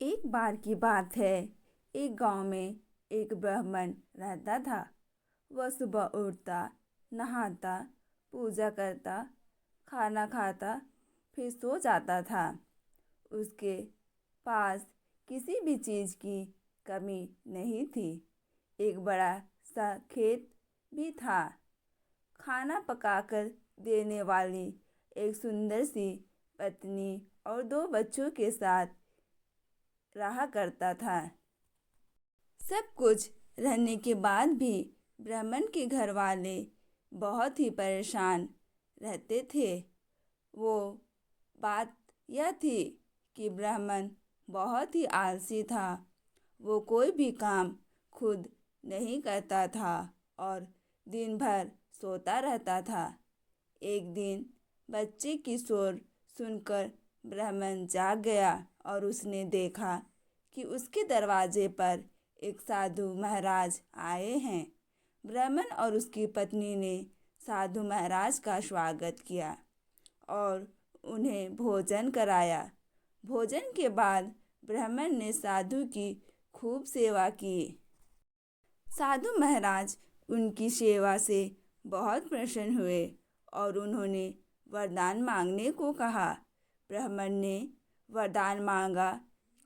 एक बार की बात है। एक गांव में एक ब्राह्मण रहता था। वह सुबह उठता, नहाता, पूजा करता, खाना खाता, फिर सो जाता था। उसके पास किसी भी चीज की कमी नहीं थी। एक बड़ा सा खेत भी था। खाना पकाकर देने वाली एक सुंदर सी पत्नी और दो बच्चों के साथ रहा करता था। सब कुछ रहने के बाद भी ब्राह्मण के घर वाले बहुत ही परेशान रहते थे। वो बात यह थी कि ब्राह्मण बहुत ही आलसी था। वो कोई भी काम खुद नहीं करता था और दिन भर सोता रहता था। एक दिन बच्चे की शोर सुनकर ब्राह्मण जाग गया और उसने देखा कि उसके दरवाजे पर एक साधु महाराज आए हैं। ब्राह्मण और उसकी पत्नी ने साधु महाराज का स्वागत किया और उन्हें भोजन कराया। भोजन के बाद ब्राह्मण ने साधु की खूब सेवा की। साधु महाराज उनकी सेवा से बहुत प्रसन्न हुए और उन्होंने वरदान मांगने को कहा। ब्राह्मण ने वरदान मांगा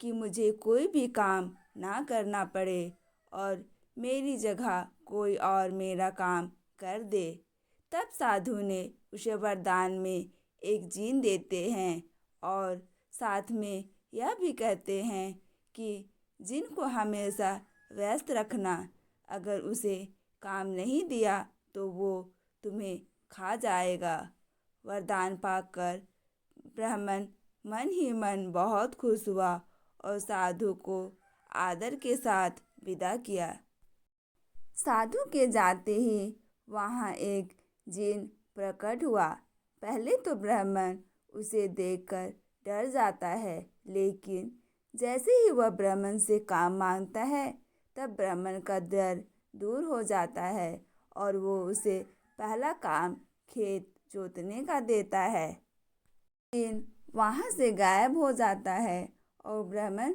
कि मुझे कोई भी काम ना करना पड़े और मेरी जगह कोई और मेरा काम कर दे। तब साधु ने उसे वरदान में एक जीन देते हैं और साथ में यह भी कहते हैं कि जिन को हमेशा व्यस्त रखना। अगर उसे काम नहीं दिया तो वो तुम्हें खा जाएगा। वरदान पाकर ब्राह्मण मन ही मन बहुत खुश हुआ और साधु को आदर के साथ विदा किया। साधु के जाते ही वहाँ एक जिन प्रकट हुआ। पहले तो ब्राह्मण उसे देखकर डर जाता है, लेकिन जैसे ही वह ब्राह्मण से काम मांगता है तब ब्राह्मण का डर दूर हो जाता है और वो उसे पहला काम खेत जोतने का देता है। जिन वहाँ से गायब हो जाता है और ब्राह्मण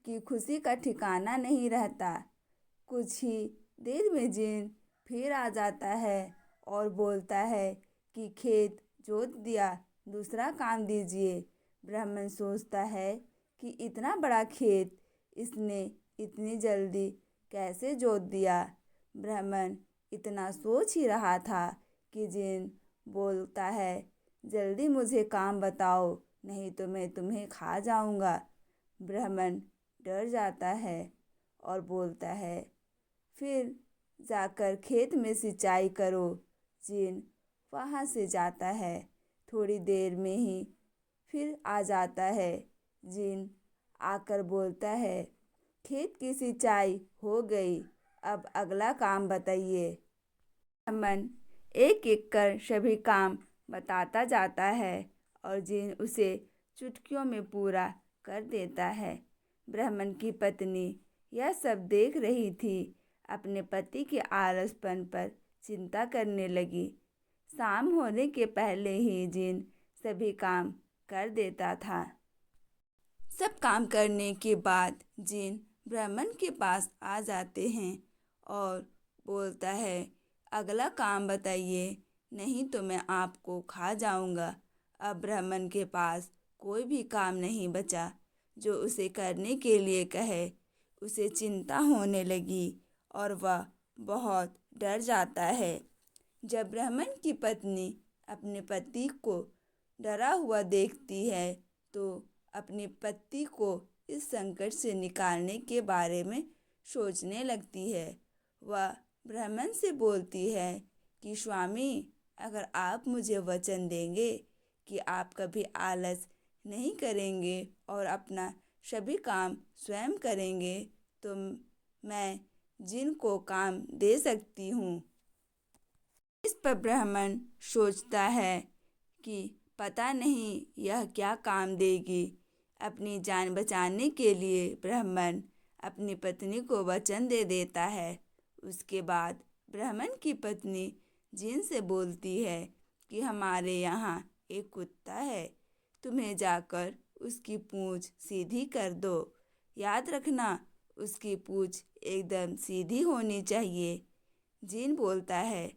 की खुशी का ठिकाना नहीं रहता। कुछ ही देर में जिन फिर आ जाता है और बोलता है कि खेत जोत दिया, दूसरा काम दीजिए। ब्राह्मण सोचता है कि इतना बड़ा खेत इसने इतनी जल्दी कैसे जोत दिया। ब्राह्मण इतना सोच ही रहा था कि जिन बोलता है, जल्दी मुझे काम बताओ, नहीं तो मैं तुम्हें खा जाऊंगा। ब्राह्मण डर जाता है और बोलता है, फिर जाकर खेत में सिंचाई करो। जिन वहाँ से जाता है। थोड़ी देर में ही फिर आ जाता है। जिन आकर बोलता है, खेत की सिंचाई हो गई, अब अगला काम बताइए। ब्राह्मण एक एक कर सभी काम बताता जाता है और जिन उसे चुटकियों में पूरा कर देता है। ब्राह्मण की पत्नी यह सब देख रही थी। अपने पति के आलसपन पर चिंता करने लगी। शाम होने के पहले ही जिन सभी काम कर देता था। सब काम करने के बाद जिन ब्राह्मण के पास आ जाते हैं और बोलता है, अगला काम बताइए, नहीं तो मैं आपको खा जाऊंगा। अब ब्राह्मण के पास कोई भी काम नहीं बचा जो उसे करने के लिए कहे। उसे चिंता होने लगी और वह बहुत डर जाता है। जब ब्राह्मण की पत्नी अपने पति को डरा हुआ देखती है तो अपने पति को इस संकट से निकालने के बारे में सोचने लगती है। वह ब्राह्मण से बोलती है कि स्वामी, अगर आप मुझे वचन देंगे कि आप कभी आलस नहीं करेंगे और अपना सभी काम स्वयं करेंगे तो मैं जिन को काम दे सकती हूँ। इस पर ब्राह्मण सोचता है कि पता नहीं यह क्या काम देगी। अपनी जान बचाने के लिए ब्राह्मण अपनी पत्नी को वचन दे देता है। उसके बाद ब्राह्मण की पत्नी जिन से बोलती है कि हमारे यहाँ एक कुत्ता है, तुम्हें जाकर उसकी पूंछ सीधी कर दो। याद रखना, उसकी पूंछ एकदम सीधी होनी चाहिए। जिन बोलता है,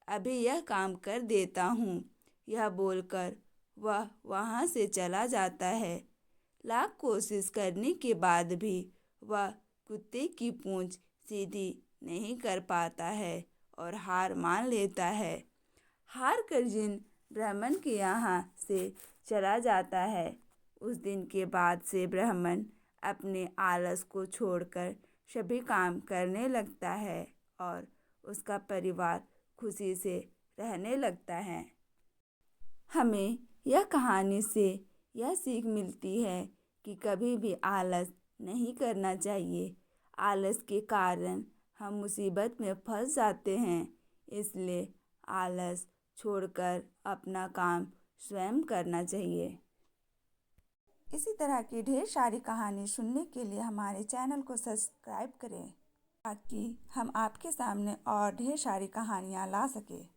अभी यह काम कर देता हूँ। यह बोलकर वह वहाँ से चला जाता है। लाख कोशिश करने के बाद भी वह कुत्ते की पूंछ सीधी नहीं कर पाता है और हार मान लेता है। हार कर जिन ब्राह्मण के यहाँ से चला जाता है। उस दिन के बाद से ब्राह्मण अपने आलस को छोड़कर सभी काम करने लगता है और उसका परिवार खुशी से रहने लगता है। हमें यह कहानी से यह सीख मिलती है कि कभी भी आलस नहीं करना चाहिए। आलस के कारण हम मुसीबत में फंस जाते हैं। इसलिए आलस छोड़कर अपना काम स्वयं करना चाहिए। इसी तरह की ढेर सारी कहानी सुनने के लिए हमारे चैनल को सब्सक्राइब करें ताकि हम आपके सामने और ढेर सारी कहानियाँ ला सकें।